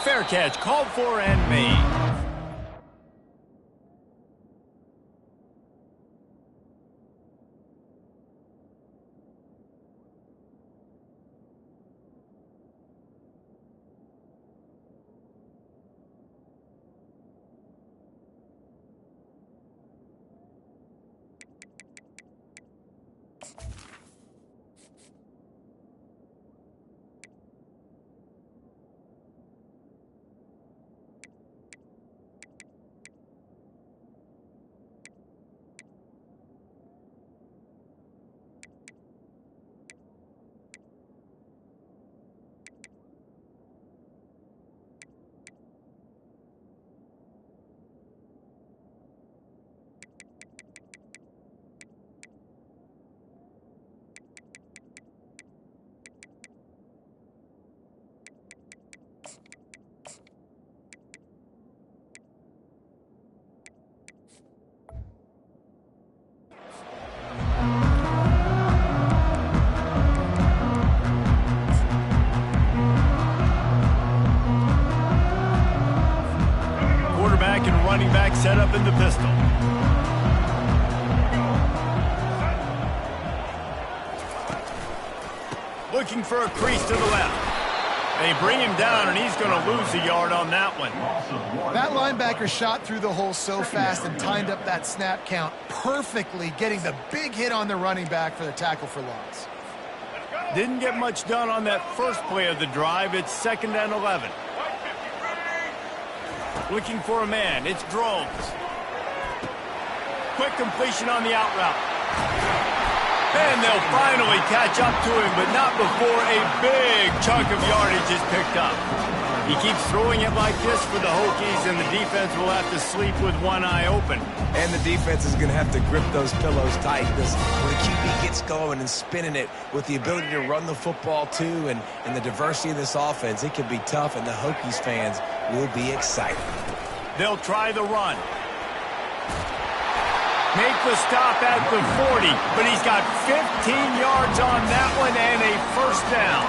fair catch, called for and made. Running back set up in the pistol. Looking for a crease to the left. They bring him down, and he's going to lose a yard on that one. That linebacker shot through the hole so fast and timed up that snap count perfectly, getting the big hit on the running back for the tackle for loss. Didn't get much done on that first play of the drive. It's 2nd and 11. Looking for a man. It's Drones. Quick completion on the out route. And they'll finally catch up to him, but not before a big chunk of yardage is picked up. He keeps throwing it like this for the Hokies, and the defense will have to sleep with one eye open. And the defense is going to have to grip those pillows tight because when the QB gets going and spinning it with the ability to run the football too and the diversity of this offense, it can be tough, and the Hokies fans will be excited. They'll try the run. Make the stop at the 40, but he's got 15 yards on that one and a first down.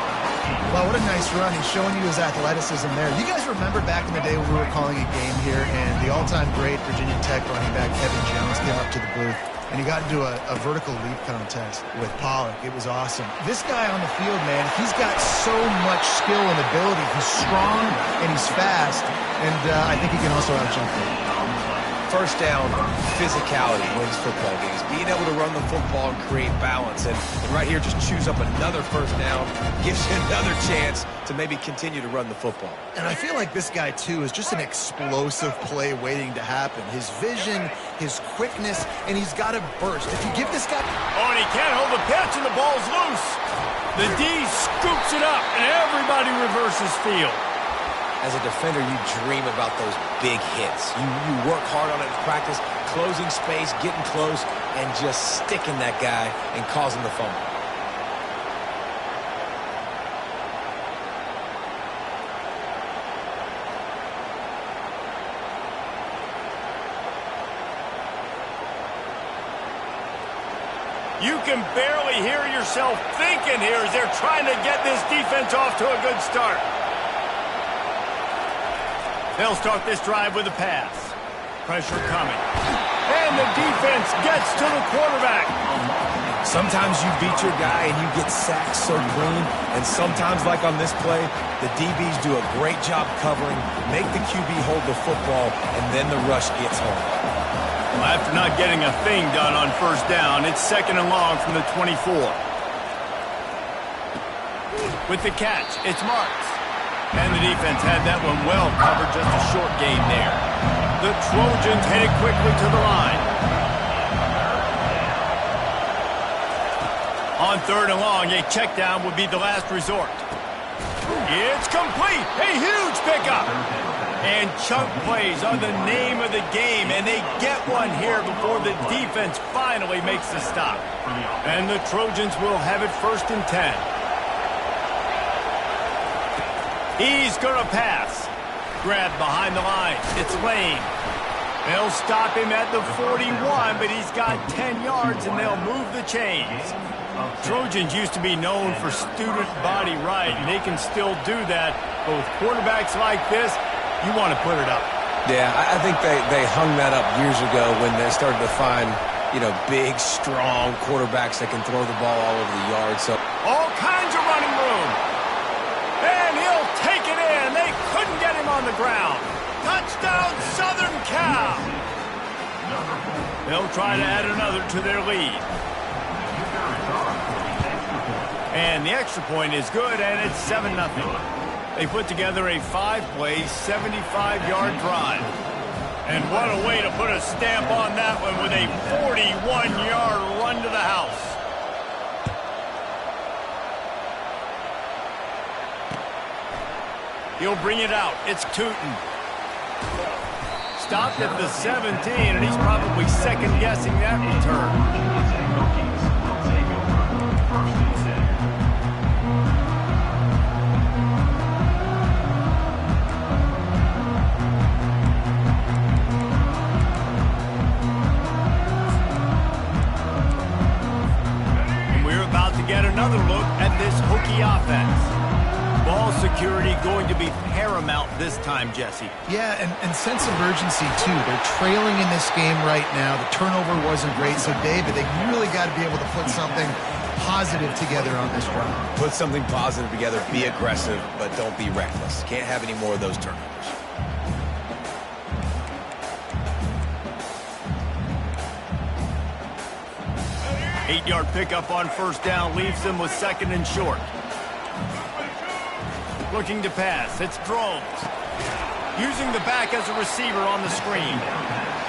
Wow, what a nice run. He's showing you his athleticism there. You guys remember back in the day when we were calling a game here and the all-time great Virginia Tech running back Evan Jones came up to the booth and he got into a vertical leap contest with Pollock. It was awesome. This guy on the field, man, he's got so much skill and ability. He's strong and he's fast, and I think he can also outjump him. First down, physicality wins football games. Being able to run the football and create balance. And right here, just choose up another first down. Gives you another chance to maybe continue to run the football. And I feel like this guy, too, is just an explosive play waiting to happen. His vision, his quickness, and he's got a burst. If you give this guy... Oh, and he can't hold the pitch, and the ball's loose. The D scoops it up, and everybody reverses field. As a defender, you dream about those big hits. You work hard on it in practice, closing space, getting close, and just sticking that guy and causing the fumble. You can barely hear yourself thinking here as they're trying to get this defense off to a good start. They'll start this drive with a pass. Pressure coming. And the defense gets to the quarterback. Sometimes you beat your guy and you get sacked so clean, and sometimes, like on this play, the DBs do a great job covering, make the QB hold the football, and then the rush gets home. Well, after not getting a thing done on first down, it's 2nd and long from the 24. With the catch, it's Marks. And the defense had that one well covered, just a short gain there. The Trojans headed quickly to the line. On 3rd and long, a check down would be the last resort. It's complete. A huge pickup. And chunk plays are the name of the game, and they get one here before the defense finally makes the stop. And the Trojans will have it 1st and 10. He's going to pass. Grabbed behind the line. It's Lane. They'll stop him at the 41, but he's got 10 yards, and they'll move the chains. Trojans used to be known for student body right, and they can still do that. But with quarterbacks like this, you want to put it up. Yeah, I think they hung that up years ago when they started to find, big, strong quarterbacks that can throw the ball all over the yard. So all kinds of running room. And he'll take it in. They couldn't get him on the ground. Touchdown, Southern Cal. They'll try to add another to their lead. And the extra point is good, and it's 7-0. They put together a 5-play, 75-yard drive. And what a way to put a stamp on that one with a 41-yard run to the house. He'll bring it out. It's Tootin. Stopped at the 17, and he's probably second-guessing that return. Get another look at this Hokie offense. Ball security going to be paramount this time, Jesse. Yeah, and sense of urgency, too. They're trailing in this game right now. The turnover wasn't great, so, David, they really got to be able to put something positive together on this run. Put something positive together, be aggressive, but don't be reckless. Can't have any more of those turnovers. Eight-yard pickup on first down leaves them with second and short. Looking to pass. It's Drones. Using the back as a receiver on the screen.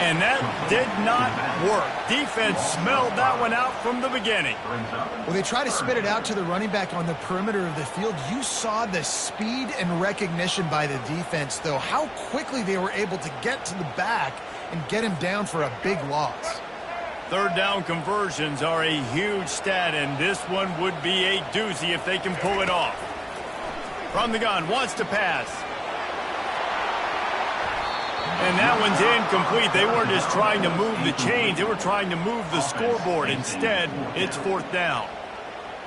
And that did not work. Defense smelled that one out from the beginning. Well, they try to spit it out to the running back on the perimeter of the field. You saw the speed and recognition by the defense, though. How quickly they were able to get to the back and get him down for a big loss. Third down conversions are a huge stat, and this one would be a doozy if they can pull it off. From the gun, wants to pass. And that one's incomplete. They weren't just trying to move the chains. They were trying to move the scoreboard. Instead, it's fourth down.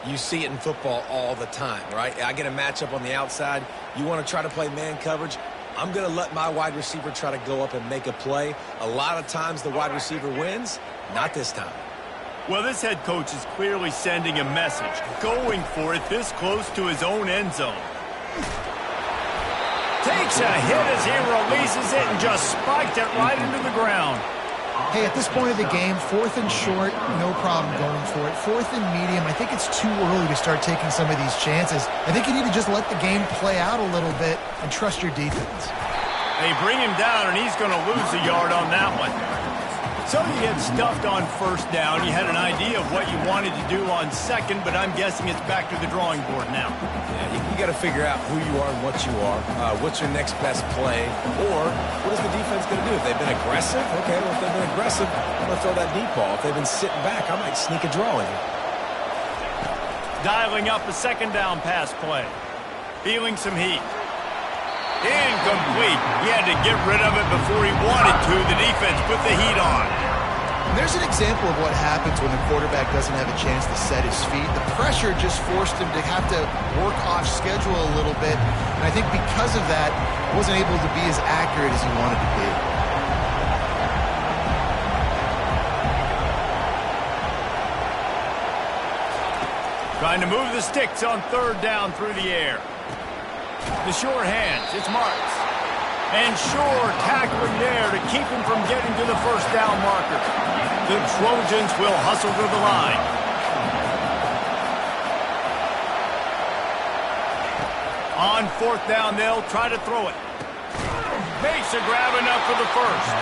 You see it in football all the time, right? I get a matchup on the outside. You want to try to play man coverage. I'm going to let my wide receiver try to go up and make a play. A lot of times the wide receiver wins. Not this time. Well, this head coach is clearly sending a message, going for it this close to his own end zone. Takes a hit as he releases it and just spiked it right into the ground. Hey, at this point of the game, fourth and short, no problem going for it. Fourth and medium, I think it's too early to start taking some of these chances. I think you need to just let the game play out a little bit and trust your defense. They bring him down, and he's going to lose a yard on that one. So you get stuffed on first down. You had an idea of what you wanted to do on second, but I'm guessing it's back to the drawing board now. Yeah, you got to figure out who you are and what you are. What's your next best play? Or what is the defense going to do? If they've been aggressive, okay, well, if they've been aggressive, I'm going to throw that deep ball. If they've been sitting back, I might sneak a draw in here. Dialing up a second down pass play. Feeling some heat. Incomplete. He had to get rid of it before he wanted to. The defense put the heat on. And there's an example of what happens when the quarterback doesn't have a chance to set his feet. The pressure just forced him to have to work off schedule a little bit. And I think because of that, he wasn't able to be as accurate as he wanted to be. Trying to move the sticks on third down through the air. The sure hands, it's Marks. And sure tackling there to keep him from getting to the first down marker. The Trojans will hustle to the line. On fourth down, they'll try to throw it. Makes a grab enough for the first.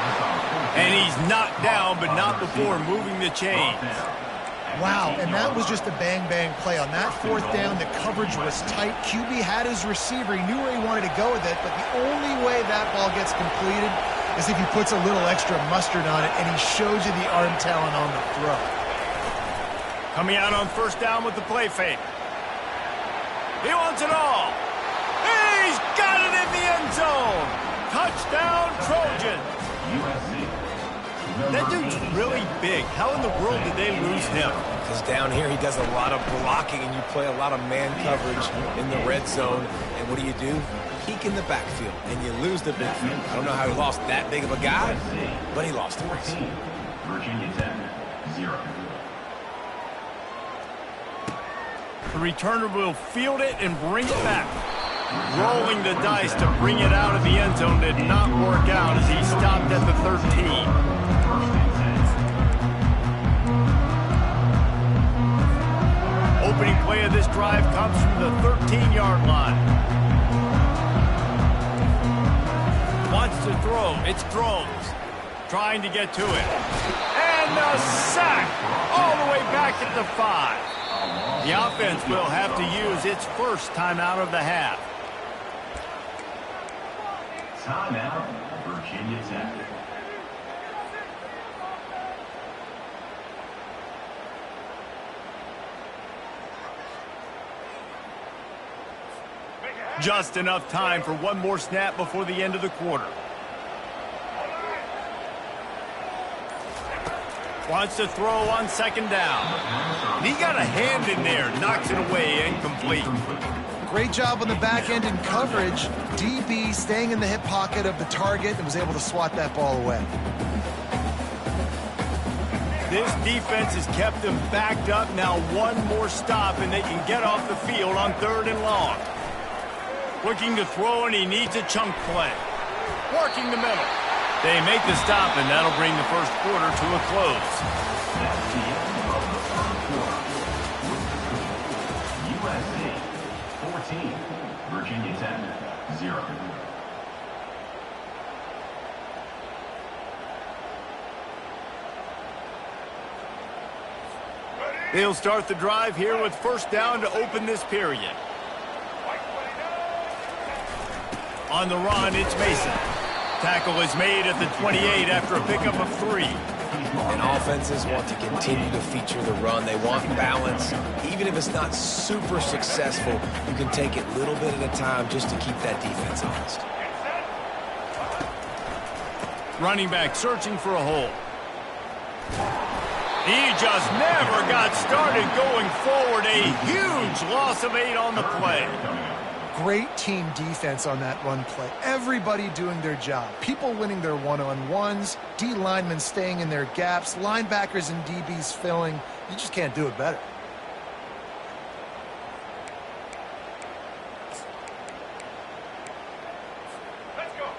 And he's knocked down, but not before moving the chains. Wow, and that was just a bang-bang play. On that fourth down, the coverage was tight. QB had his receiver. He knew where he wanted to go with it, but the only way that ball gets completed is if he puts a little extra mustard on it, and he shows you the arm talent on the throw. Coming out on first down with the play fake. He wants it all. He's got it in the end zone. Touchdown, Trojans. That dude's really big. How in the world did they lose him? Because down here he does a lot of blocking and you play a lot of man coverage in the red zone. And what do? Peek in the backfield, and you lose the big field. I don't know how he lost that big of a guy, but he lost it. Virginia Tech, 0. The returner will field it and bring it back. Rolling the dice to bring it out of the end zone did not work out as he stopped at the 13. Opening play of this drive comes from the 13-yard line. Wants to throw. It's Drones. Trying to get to it. And a sack all the way back at the 5. The offense will have to use its first timeout of the half. Timeout, Virginia Tech. Just enough time for one more snap before the end of the quarter. Wants to throw on second down. He got a hand in there, knocks it away, incomplete. Great job on the back end in coverage. DB staying in the hip pocket of the target and was able to swat that ball away. This defense has kept them backed up. Now one more stop and they can get off the field on 3rd and long. Looking to throw, and he needs a chunk play. Working the middle. They make the stop, and that'll bring the first quarter to a close. USC, 14. Virginia Tech, 0. They'll start the drive here with first down to open this period. On the run, it's Mason. Tackle is made at the 28 after a pickup of 3. And offenses want to continue to feature the run. They want balance. Even if it's not super successful, you can take it little bit at a time just to keep that defense honest. Running back searching for a hole. He just never got started going forward. A huge loss of 8 on the play. Great team defense on that run play. Everybody doing their job. People winning their one-on-ones, D linemen staying in their gaps, linebackers and DBs filling. You just can't do it better.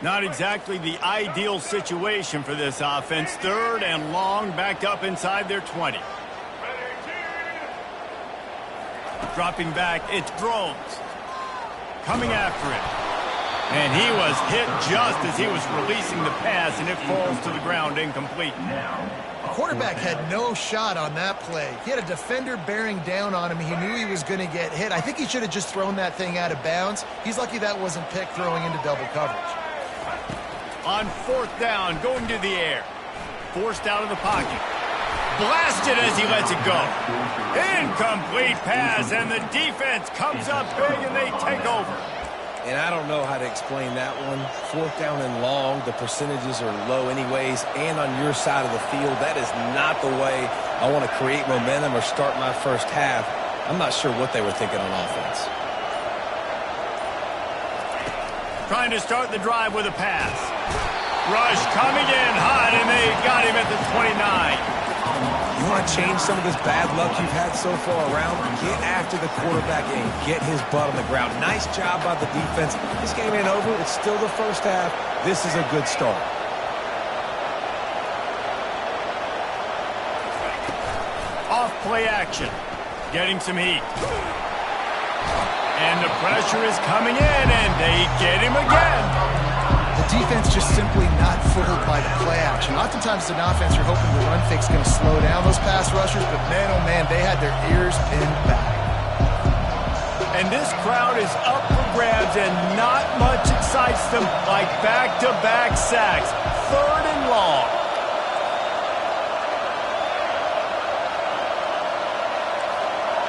Not exactly the ideal situation for this offense. 3rd and long, backed up inside their 20. Dropping back, it's Drones. Coming after it. And he was hit just as he was releasing the pass, and it falls to the ground incomplete. The quarterback had no shot on that play. He had a defender bearing down on him. He knew he was going to get hit. I think he should have just thrown that thing out of bounds. He's lucky that wasn't picked throwing into double coverage. On 4th down, going to the air. Forced out of the pocket. Blasted as he lets it go. Incomplete pass, and the defense comes up big, and they take over. And I don't know how to explain that one. 4th down and long, the percentages are low anyways, and on your side of the field, that is not the way I want to create momentum or start my first half. I'm not sure what they were thinking on offense. Trying to start the drive with a pass. Rush coming in hot, and they got him at the 29. You want to change some of this bad luck you've had so far around? Get after the quarterback and get his butt on the ground. Nice job by the defense. This game ain't over. It's still the first half. This is a good start. Off play action. Getting some heat. And the pressure is coming in, and they get him again. The defense just simply not fooled by the play action. Oftentimes, as an offense, you're hoping the run fake's going to slow down those pass rushers, but man, oh man, they had their ears pinned back. And this crowd is up for grabs, and not much excites them like back-to-back sacks. 3rd and long.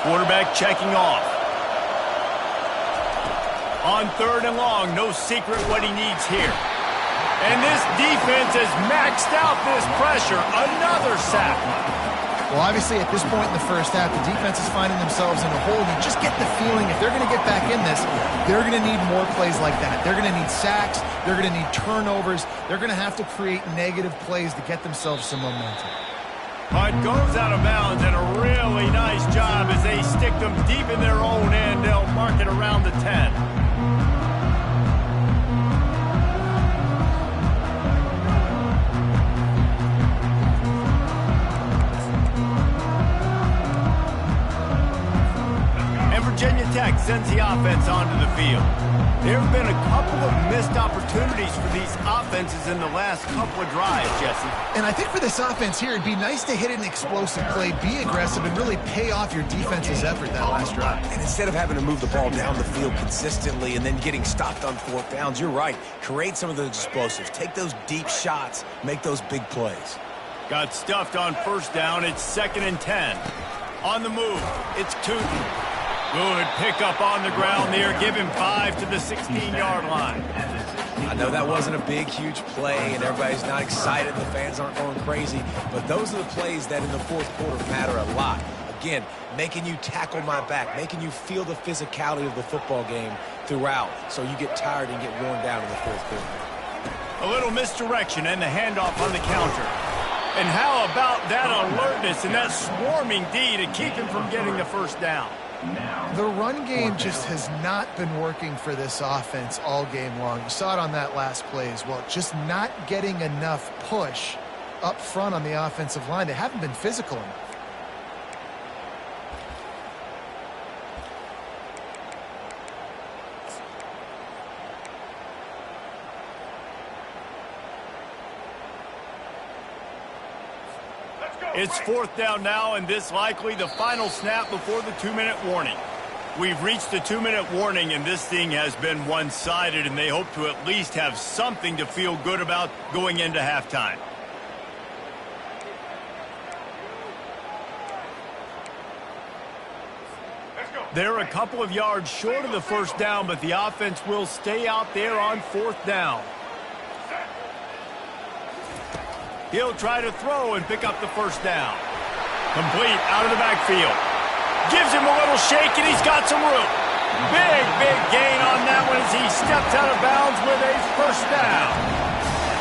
Quarterback checking off. On 3rd and long, no secret what he needs here. And this defense has maxed out this pressure. Another sack. Well, obviously, at this point in the first half, the defense is finding themselves in a hole. You just get the feeling if they're going to get back in this, they're going to need more plays like that. They're going to need sacks. They're going to need turnovers. They're going to have to create negative plays to get themselves some momentum. It goes out of bounds, and a really nice job as they stick them deep in their own end. They'll mark it around the 10. Virginia Tech sends the offense onto the field. There have been a couple of missed opportunities for these offenses in the last couple of drives, Jesse. And I think for this offense here, it'd be nice to hit an explosive play, be aggressive, and really pay off your defense's effort that last drive. And instead of having to move the ball down the field consistently and then getting stopped on fourth downs, you're right. Create some of those explosives. Take those deep shots. Make those big plays. Got stuffed on first down. It's 2nd and 10. On the move, it's Tootin. Good pickup on the ground there. Give him 5 to the 16-yard line. I know that wasn't a big, huge play, and everybody's not excited. The fans aren't going crazy. But those are the plays that in the fourth quarter matter a lot. Again, making you tackle my back, making you feel the physicality of the football game throughout so you get tired and get worn down in the fourth quarter. A little misdirection and the handoff on the counter. And how about that alertness and that swarming D to keep him from getting the first down? The run game just has not been working for this offense all game long. You saw it on that last play as well. Just not getting enough push up front on the offensive line. They haven't been physical enough. It's 4th down now, and this likely the final snap before the 2-minute warning. We've reached the 2-minute warning, and this thing has been one-sided, and they hope to at least have something to feel good about going into halftime. They're a couple of yards short of the first down, but the offense will stay out there on 4th down. He'll try to throw and pick up the first down. Complete out of the backfield. Gives him a little shake, and he's got some room. Big, big gain on that one as he steps out of bounds with a first down.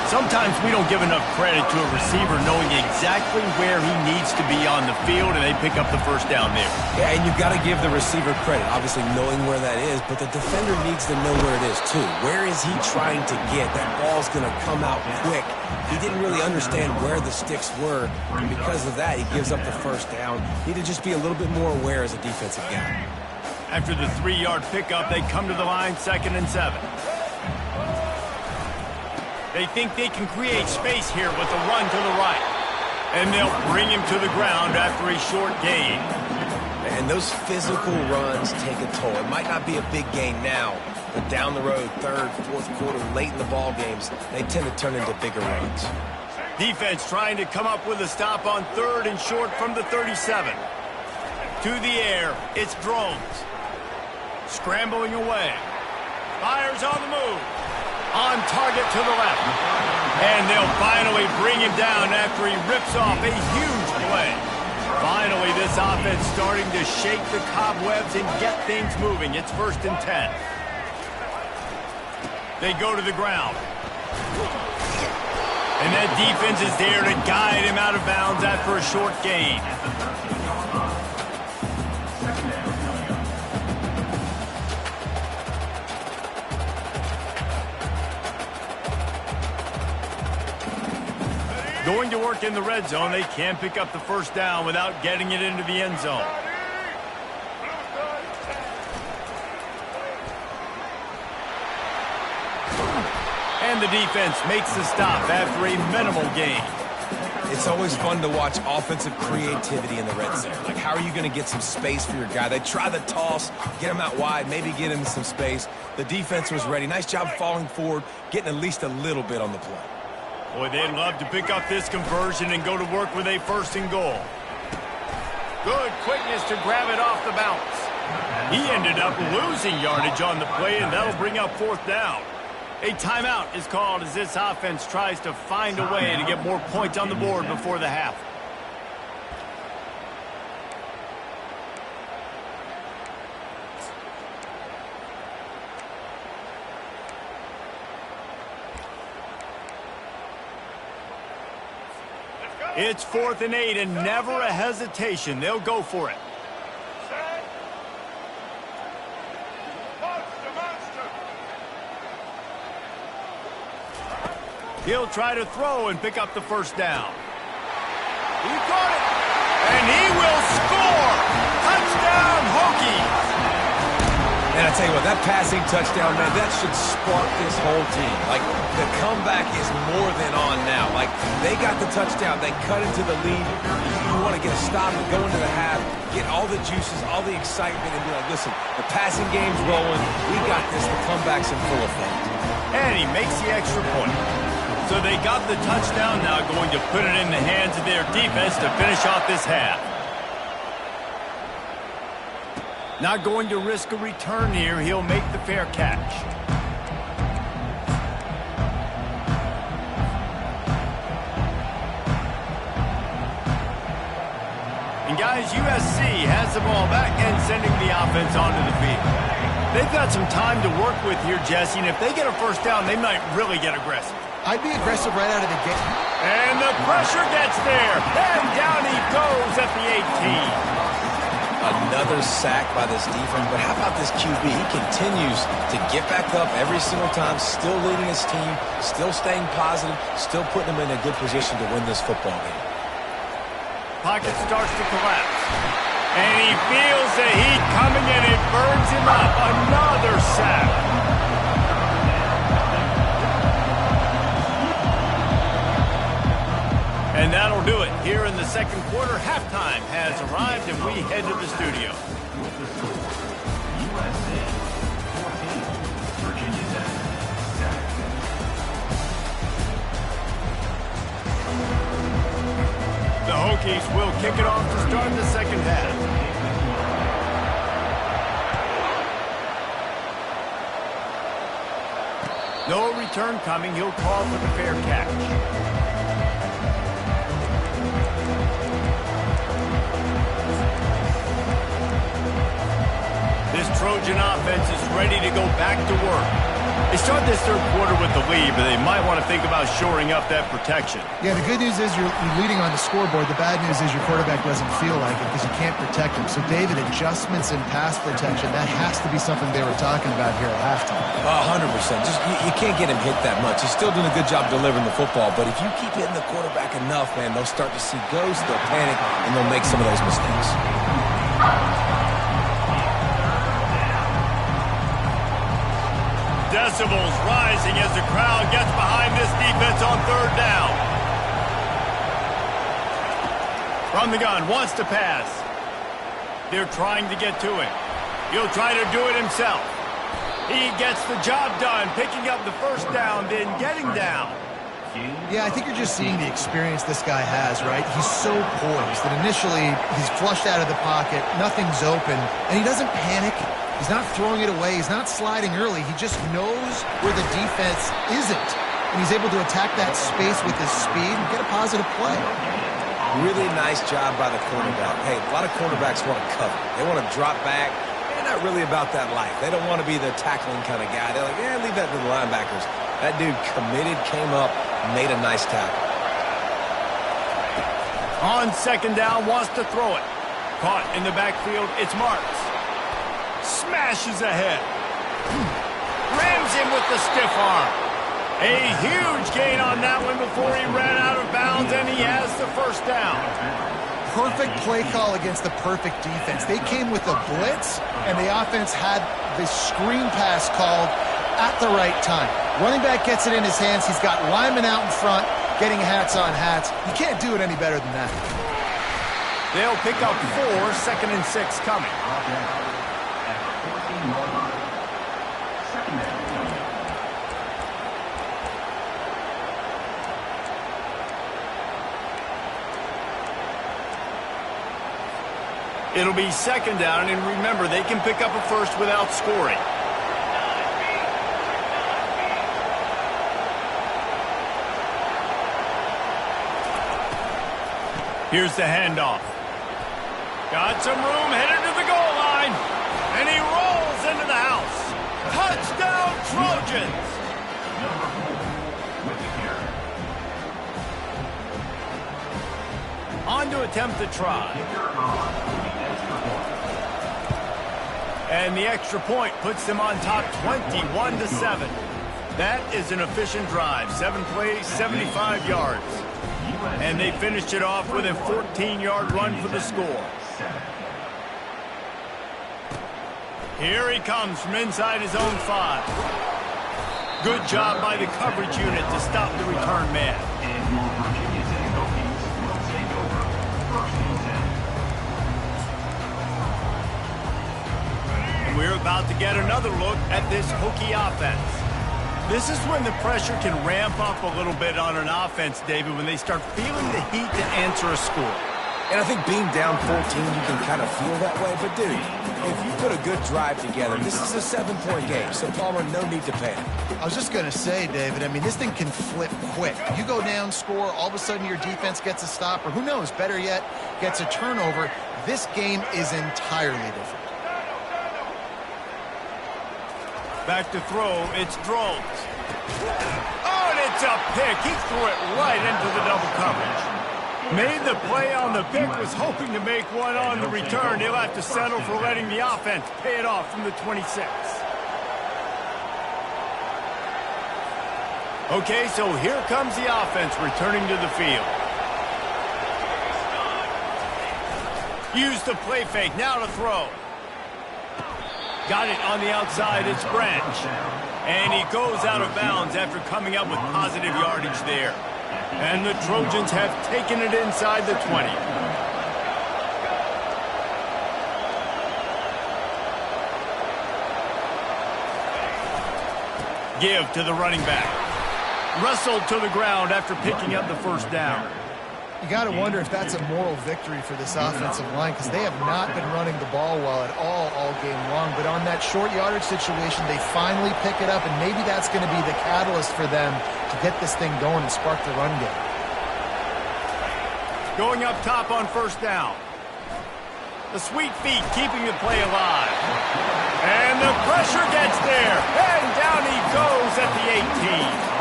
Sometimes we don't give enough credit to a receiver knowing exactly where he needs to be on the field, and they pick up the first down there. Yeah, and you've got to give the receiver credit, obviously knowing where that is, but the defender needs to know where it is too. Where is he trying to get? That ball's going to come out quick. He didn't really understand where the sticks were, and because of that, he gives up the first down. Need to just be a little bit more aware as a defensive guy. After the 3-yard pickup, they come to the line, 2nd and 7. They think they can create space here with a run to the right. And they'll bring him to the ground after a short gain. And those physical runs take a toll. It might not be a big gain now, but down the road, 3rd, 4th quarter, late in the ball games, they tend to turn into bigger runs. Defense trying to come up with a stop on 3rd and short from the 37. To the air, it's Drones. Scrambling away. Fires on the move. On target to the left. And they'll finally bring him down after he rips off a huge play. Finally, this offense starting to shake the cobwebs and get things moving. It's 1st and 10. They go to the ground. And that defense is there to guide him out of bounds after a short gain. Going to work in the red zone, they can pick up the first down without getting it into the end zone. And the defense makes the stop after a minimal gain. It's always fun to watch offensive creativity in the red zone. Like, how are you going to get some space for your guy? They try the toss, get him out wide, maybe get him some space. The defense was ready. Nice job falling forward, getting at least a little bit on the play. Boy, they'd love to pick up this conversion and go to work with a 1st and goal. Good quickness to grab it off the bounce. He ended up losing yardage on the play, and that'll bring up 4th down. A timeout is called as this offense tries to find a way to get more points on the board before the half. It's 4th and 8 and never a hesitation. They'll go for it. He'll try to throw and pick up the first down. He got it. And he will score. Touchdown, Hokies. And I tell you what, that passing touchdown, man, that should spark this whole team. Like, the comeback is more than on now. Like, they got the touchdown. They cut into the lead. You want to get a stop and go into the half, get all the juices, all the excitement, and be like, listen, the passing game's rolling. We got this. The comeback's in full effect. And he makes the extra point. So they got the touchdown, now going to put it in the hands of their defense to finish off this half. Not going to risk a return here. He'll make the fair catch. And guys, USC has the ball back and sending the offense onto the field. They've got some time to work with here, Jesse, and if they get a first down, they might really get aggressive. I'd be aggressive right out of the gate. And the pressure gets there. And down he goes at the 18. Another sack by this defense. But how about this QB? He continues to get back up every single time, still leading his team, still staying positive, still putting him in a good position to win this football game. Pocket starts to collapse. And he feels the heat coming and it burns him up. Another sack. And that'll do it. Here in the second quarter, halftime has arrived, and we head to the studio. USA 14, Virginia Tech 7. The Hokies will kick it off to start the second half. No return coming. He'll call for the fair catch. This Trojan offense is ready to go back to work. They start this third quarter with the lead, but they might want to think about shoring up that protection. Yeah, the good news is you're leading on the scoreboard. The bad news is your quarterback doesn't feel like it because you can't protect him. So, David, adjustments in pass protection, that has to be something they were talking about here at halftime. 100%. Just you can't get him hit that much. He's still doing a good job delivering the football, but if you keep hitting the quarterback enough, man, they'll start to see ghosts, they'll panic, and they'll make some of those mistakes. Decibels rising as the crowd gets behind this defense on third down. From the gun, wants to pass. They're trying to get to him. He'll try to do it himself. He gets the job done, picking up the first down, then getting down. Yeah, I think you're just seeing the experience this guy has, right? He's so poised that initially he's flushed out of the pocket, nothing's open, and he doesn't panic. He's not throwing it away. He's not sliding early. He just knows where the defense isn't, and he's able to attack that space with his speed and get a positive play. Really nice job by the cornerback. Hey, a lot of cornerbacks want to cover. They want to drop back. They're not really about that life. They don't want to be the tackling kind of guy. They're like, yeah, leave that to the linebackers. That dude committed, came up, made a nice tackle. On second down, wants to throw it. Caught in the backfield, it's Marks. Smashes ahead. Rams him with the stiff arm. A huge gain on that one before he ran out of bounds, and he has the first down. Perfect play call against the perfect defense. They came with a blitz, and the offense had the screen pass called at the right time. Running back gets it in his hands. He's got linemen out in front, getting hats on hats. You can't do it any better than that. They'll pick up 4, 2nd and 6 coming. It'll be second down, and remember, they can pick up a first without scoring. Here's the handoff. Got some room, headed to the goal line. And he rolls into the house. Touchdown, Trojans! On to attempt the try. And the extra point puts them on top 21-7. That is an efficient drive. 7 plays, 75 yards. And they finished it off with a 14-yard run for the score. Here he comes from inside his own 5. Good job by the coverage unit to stop the return man. And your Virginia Tech Hokies will take over first and 10. And we're about to get another look at this Hokie offense. This is when the pressure can ramp up a little bit on an offense, David, when they start feeling the heat to answer a score. And I think being down 14, you can kind of feel that way. But, dude, if you put a good drive together, this is a 7-point game. So, Palmer, no need to panic. I was just going to say, David, I mean, this thing can flip quick. You go down, score, all of a sudden your defense gets a stop, or who knows, better yet, gets a turnover. This game is entirely different. Back to throw, it's Drones. Oh, and it's a pick. He threw it right into the double coverage. Made the play on the pick, was hoping to make one on the return. He'll have to settle for letting the offense pay it off from the 26. Okay, so here comes the offense returning to the field. Use the play fake, now to throw. Got it on the outside, it's Branch. And he goes out of bounds after coming up with positive yardage there. And the Trojans have taken it inside the 20. Give to the running back. Wrestled to the ground after picking up the first down. You got to wonder if that's a moral victory for this offensive line, because they have not been running the ball well at all game long. But on that short yardage situation, they finally pick it up, and maybe that's going to be the catalyst for them to get this thing going and spark the run game. Going up top on first down. The sweet feet keeping the play alive. And the pressure gets there. And down he goes at the 18.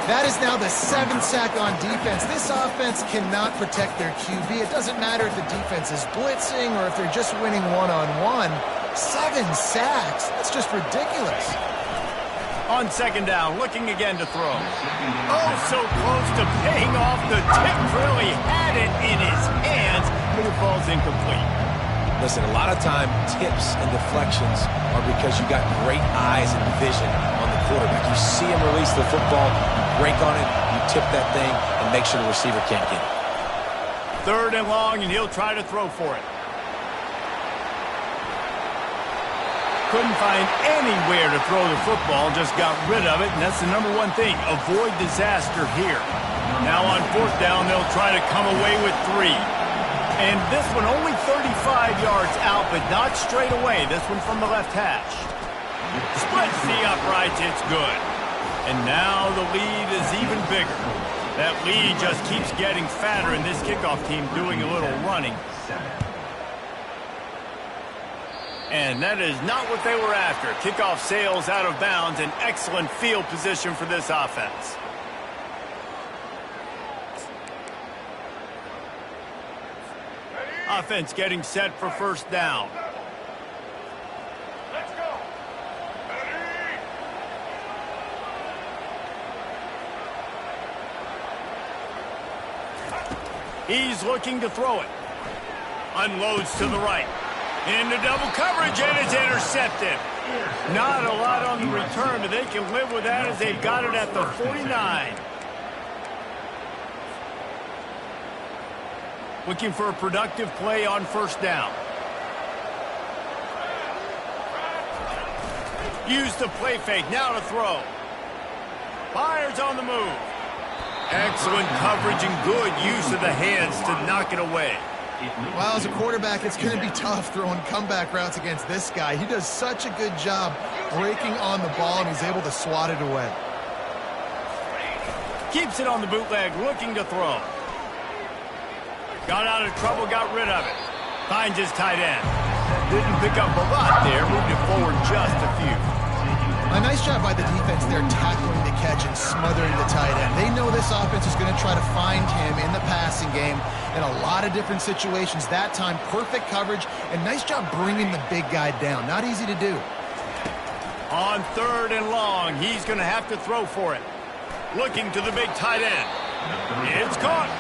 That is now the 7th sack on defense. This offense cannot protect their QB. It doesn't matter if the defense is blitzing or if they're just winning one-on-one. 7 sacks. That's just ridiculous. On second down, looking again to throw. Oh, so close to paying off. The tip really had it in his hands, but it falls incomplete. Listen, a lot of time, tips and deflections are because you got great eyes and vision on the quarterback. You see him release the football, you break on it, you tip that thing, and make sure the receiver can't get it. Third and long, and he'll try to throw for it. Couldn't find anywhere to throw the football, just got rid of it, and that's the number one thing. Avoid disaster here. Now on fourth down, they'll try to come away with 3. And this one only 35 yards out, but not straight away. This one from the left hash. Splits the uprights, it's good. And now the lead is even bigger. That lead just keeps getting fatter, and this kickoff team doing a little running. And that is not what they were after. Kickoff sails out of bounds, an excellent field position for this offense. Offense getting set for first down. Let's go. He's looking to throw it. Unloads to the right. Into double coverage, and it's intercepted. Not a lot on the return, but they can live with that as they've got it at the 49. Looking for a productive play on first down. Use the play fake, now to throw. Fires on the move. Excellent coverage and good use of the hands to knock it away. Well, as a quarterback, it's going to be tough throwing comeback routes against this guy. He does such a good job breaking on the ball, and he's able to swat it away. Keeps it on the bootleg, looking to throw. Got out of trouble, got rid of it. Finds his tight end. Didn't pick up a lot there, moved it forward just a few. A nice job by the defense there, tackling the catch and smothering the tight end. They know this offense is going to try to find him in the passing game in a lot of different situations. That time, perfect coverage, and nice job bringing the big guy down. Not easy to do. On 3rd and long, he's going to have to throw for it. Looking to the big tight end. It's caught.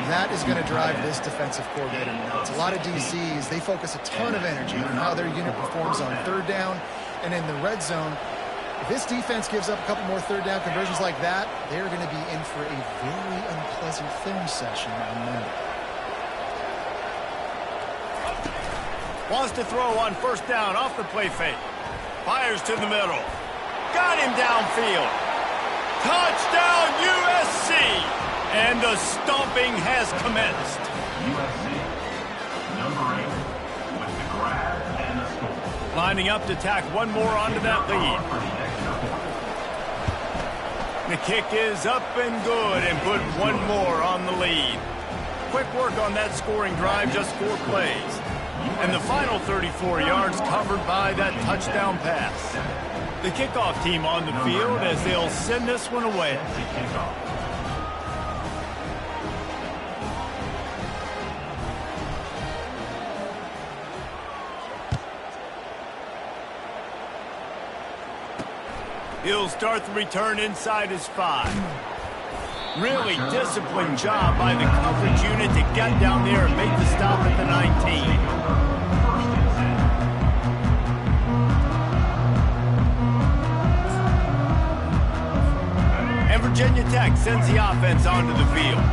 That is going to drive this defensive coordinator nuts. A lot of DCs, they focus a ton of energy on how their unit performs on 3rd down and in the red zone. If this defense gives up a couple more 3rd down conversions like that, they're going to be in for a very unpleasant film session on Monday. Wants to throw on 1st down off the play fake. Fires to the middle. Got him downfield. Touchdown USC! And the stomping has commenced. USC, number 8, with the grab and the score. Lining up to tack one more onto that lead. The kick is up and good and put one more on the lead. Quick work on that scoring drive, just 4 plays. And the final 34 yards covered by that touchdown pass. The kickoff team on the field as they'll send this one away. He'll start the return inside his 5. Really disciplined job by the coverage unit to get down there and make the stop at the 19. And Virginia Tech sends the offense onto the field.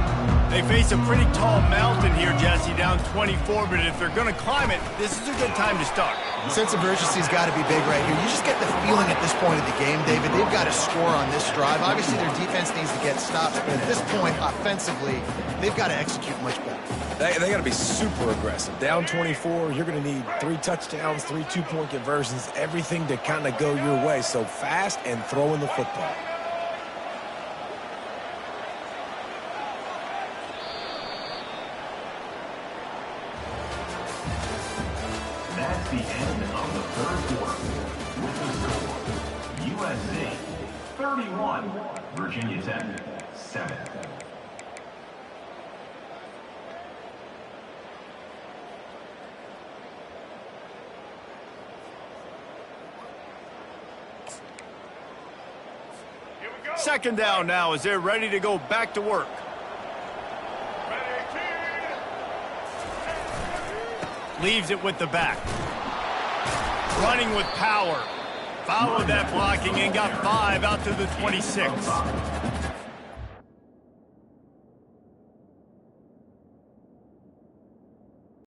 They face a pretty tall mountain here, Jesse, down 24, but if they're going to climb it, this is a good time to start. The sense of urgency's got to be big right here. You just get the feeling at this point of the game, David, they've got to score on this drive. Obviously, their defense needs to get stops, but at this point, offensively, they've got to execute much better. They got to be super aggressive. Down 24, you're going to need 3 touchdowns, 3 two-point conversions, everything to kind of go your way. So fast and throwing the football. That's the end of the 3rd quarter. With the score, USC 31, Virginia Tech 7. Second down now as they're ready to go back to work. Leaves it with the back. Running with power. Followed that blocking and got 5 out to the 26.